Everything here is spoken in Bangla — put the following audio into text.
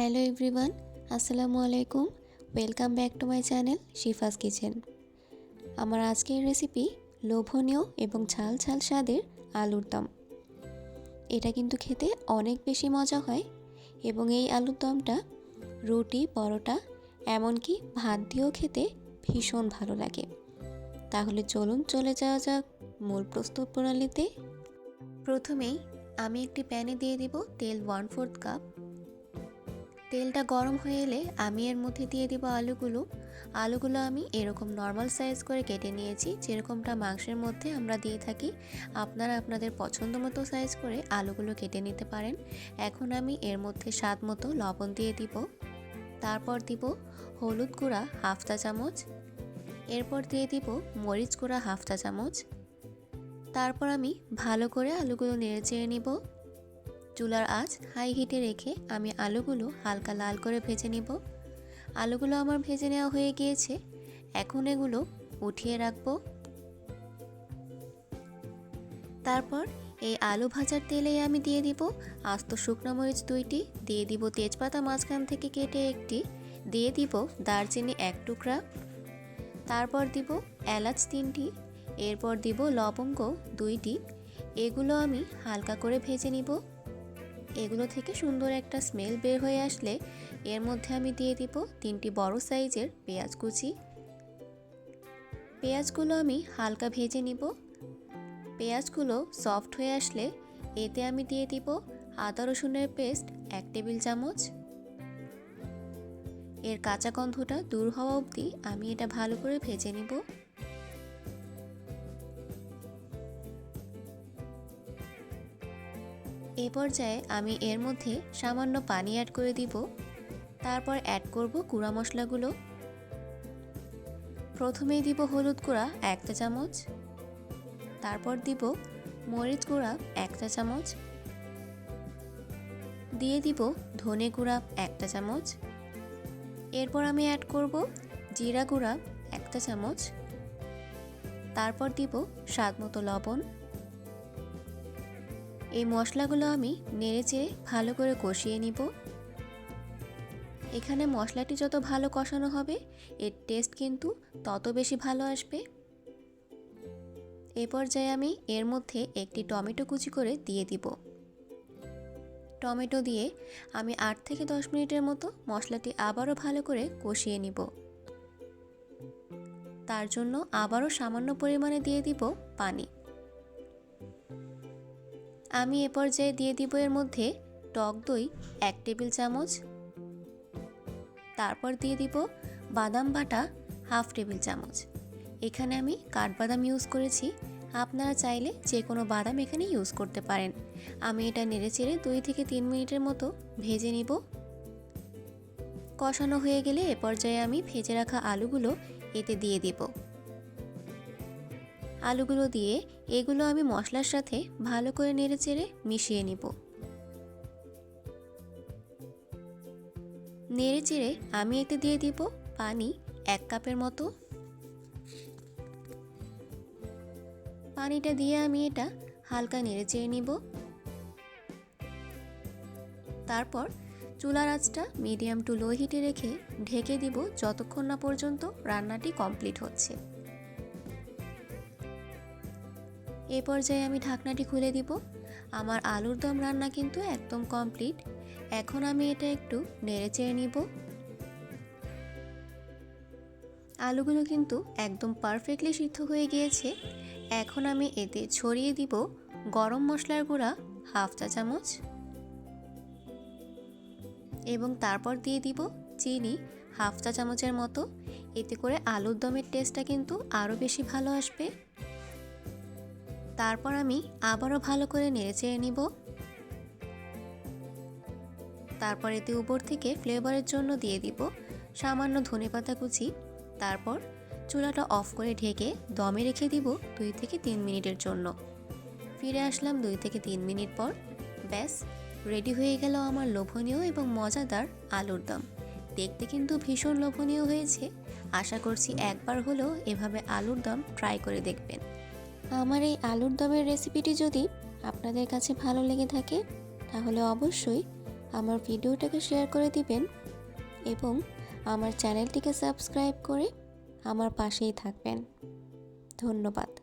হ্যালো এভরিওয়ান, আসসালামু আলাইকুম। Welcome back to my channel Shifa's kitchen. আমার আজকের রেসিপি লোভনীয় এবং ঝাল ঝাল স্বাদের আলুর দম। এটা কিন্তু খেতে অনেক বেশি মজা হয় এবং এই আলুর দমটা রুটি, পরোটা, এমনকি ভাত দিয়েও খেতে ভীষণ ভালো লাগে। তাহলে চলুন চলে যাওয়া যাক মূল প্রস্তুত প্রণালীতে। প্রথমেই আমি একটি প্যানে দিয়ে দিব তেল 1/4 কাপ। তেলটা গরম হয়ে এলে আমি এর মধ্যে দিয়ে দিব আলুগুলো আমি এরকম নর্মাল সাইজ করে কেটে নিয়েছি, যেরকমটা মাংসের মধ্যে আমরা দিয়ে থাকি। আপনারা আপনাদের পছন্দ মতো সাইজ করে আলুগুলো কেটে নিতে পারেন। এখন আমি এর মধ্যে স্বাদ মতো লবণ দিয়ে দিব। তারপর দিব হলুদ গুঁড়া 1/2 চা চামচ। এরপর দিয়ে দিব মরিচ গুঁড়া 1/2 চা চামচ। তারপর আমি ভালো করে আলুগুলো নেড়ে চেড়ে নিব। চুলার আঁচ হাই হিটে রেখে আমি আলুগুলো হালকা লাল করে ভেজে নিব। আলুগুলো আমার ভেজে নেওয়া হয়ে গিয়েছে। এখন এগুলো উঠিয়ে রাখব। তারপর এই আলু ভাজার তেলেই আমি দিয়ে দিব আস্ত শুকনো মরিচ 2টি, দিয়ে দিব তেজপাতা মাঝখান থেকে কেটে একটি, দিয়ে দিব দারচিনি 1 টুকরা, তারপর দিব এলাচ 3টি, এরপর দিব লবঙ্গ 2টি। এগুলো আমি হালকা করে ভেজে নিব। এগুলো থেকে সুন্দর একটা স্মেল বের হয়ে আসলে এর মধ্যে আমি দিয়ে দিব 3টি বড় সাইজের পেঁয়াজ কুচি। পেঁয়াজগুলো আমি হালকা ভেজে নিব। পেঁয়াজগুলো সফট হয়ে আসলে এতে আমি দিয়ে দিব আদা রসুনের পেস্ট 1 টেবিল চামচ। এর কাঁচা গন্ধটা দূর হওয়া অবধি আমি এটা ভালো করে ভেজে নিব। এ পর্যায়ে আমি এর মধ্যে সামান্য পানি অ্যাড করে দিব। তারপর অ্যাড করব গুঁড়া মশলাগুলো। প্রথমেই দিব হলুদ গুঁড়া 1 চা চামচ, তারপর দিব মরিচ গুঁড়া 1 চা চামচ, দিয়ে দিব ধনে গুঁড়া 1 চা চামচ। এরপর আমি অ্যাড করব জিরা গুঁড়া 1 চা চামচ। তারপর দিব স্বাদ মতো লবণ। এই মশলাগুলো আমি নেড়েচেড়ে ভালো করে কষিয়ে নিব। এখানে মশলাটি যত ভালো কষানো হবে এর টেস্ট কিন্তু তত বেশি ভালো আসবে। এ পর্যায়ে আমি এর মধ্যে একটি টমেটো কুচি করে দিয়ে দিব। টমেটো দিয়ে আমি 8 থেকে 10 মিনিটের মতো মশলাটি আবারও ভালো করে কষিয়ে নিব। তার জন্য আবারও সামান্য পরিমাণে দিয়ে দিব পানি। আমি এ পর্যায়ে দিয়ে দিব এর মধ্যে টক দই 1 টেবিল চামচ। তারপর দিয়ে দিব বাদাম বাটা 1/2 টেবিল চামচ। এখানে আমি কাঠবাদাম ইউজ করেছি, আপনারা চাইলে যে কোনো বাদাম এখানে ইউজ করতে পারেন। আমি এটা নেড়েচেড়ে 2 থেকে 3 মিনিটের মতো ভেজে নিব। কষানো হয়ে গেলে এ পর্যায়ে আমি ভেজে রাখা আলুগুলো এতে দিয়ে দিব। আলুগুলো দিয়ে এগুলো আমি মশলার সাথে ভালো করে নেড়েচেড়ে মিশিয়ে নিব। নেড়েচেড়ে আমি এতে দিয়ে দিব পানি 1 কাপের মতো। পানিটা দিয়ে আমি এটা হালকা নেড়েচেড়ে নিব। তারপর চুলার আঁচটা মিডিয়াম টু লো হিটে রেখে ঢেকে দিব যতক্ষণ না পর্যন্ত রান্নাটি কমপ্লিট হচ্ছে। এ পর্যায়ে আমি ঢাকনাটি খুলে দিব। আমার আলুর দম রান্না কিন্তু একদম কমপ্লিট। এখন আমি এটা একটু নেড়েচেড়ে নিব। আলুগুলো কিন্তু একদম পারফেক্টলি সিদ্ধ হয়ে গিয়েছে। এখন আমি এতে ছড়িয়ে দিব গরম মশলার গুঁড়া 1/2 চা চামচ এবং তারপর দিয়ে দিব চিনি 1/2 চা চামচের মতো। এতে করে আলুর দমের টেস্টটা কিন্তু আরও বেশি ভালো আসবে। তারপর আমি আবারও ভালো করে নেড়েচেড়ে নিব। তারপর এতে উপর থেকে ফ্লেভারের জন্য দিয়ে দিব সামান্য ধনেপাতা কুচি। তারপর চুলাটা অফ করে ঢেকে দমে রেখে দিব 2 থেকে 3 মিনিটের জন্য। ফিরে আসলাম 2 থেকে 3 মিনিট পর। ব্যাস রেডি হয়ে গেল আমার লোভনীয় এবং মজাদার আলুর দম। দেখতে কিন্তু ভীষণ লোভনীয় হয়েছে। আশা করছি একবার হলেও এভাবে আলুর দম ট্রাই করে দেখবেন। আমার এই আলুর দমের রেসিপিটি যদি আপনাদের কাছে ভালো লেগে থাকে তাহলে অবশ্যই আমার ভিডিওটাকে শেয়ার করে দিবেন এবং আমার চ্যানেলটিকে সাবস্ক্রাইব করে আমার পাশেই থাকবেন। ধন্যবাদ।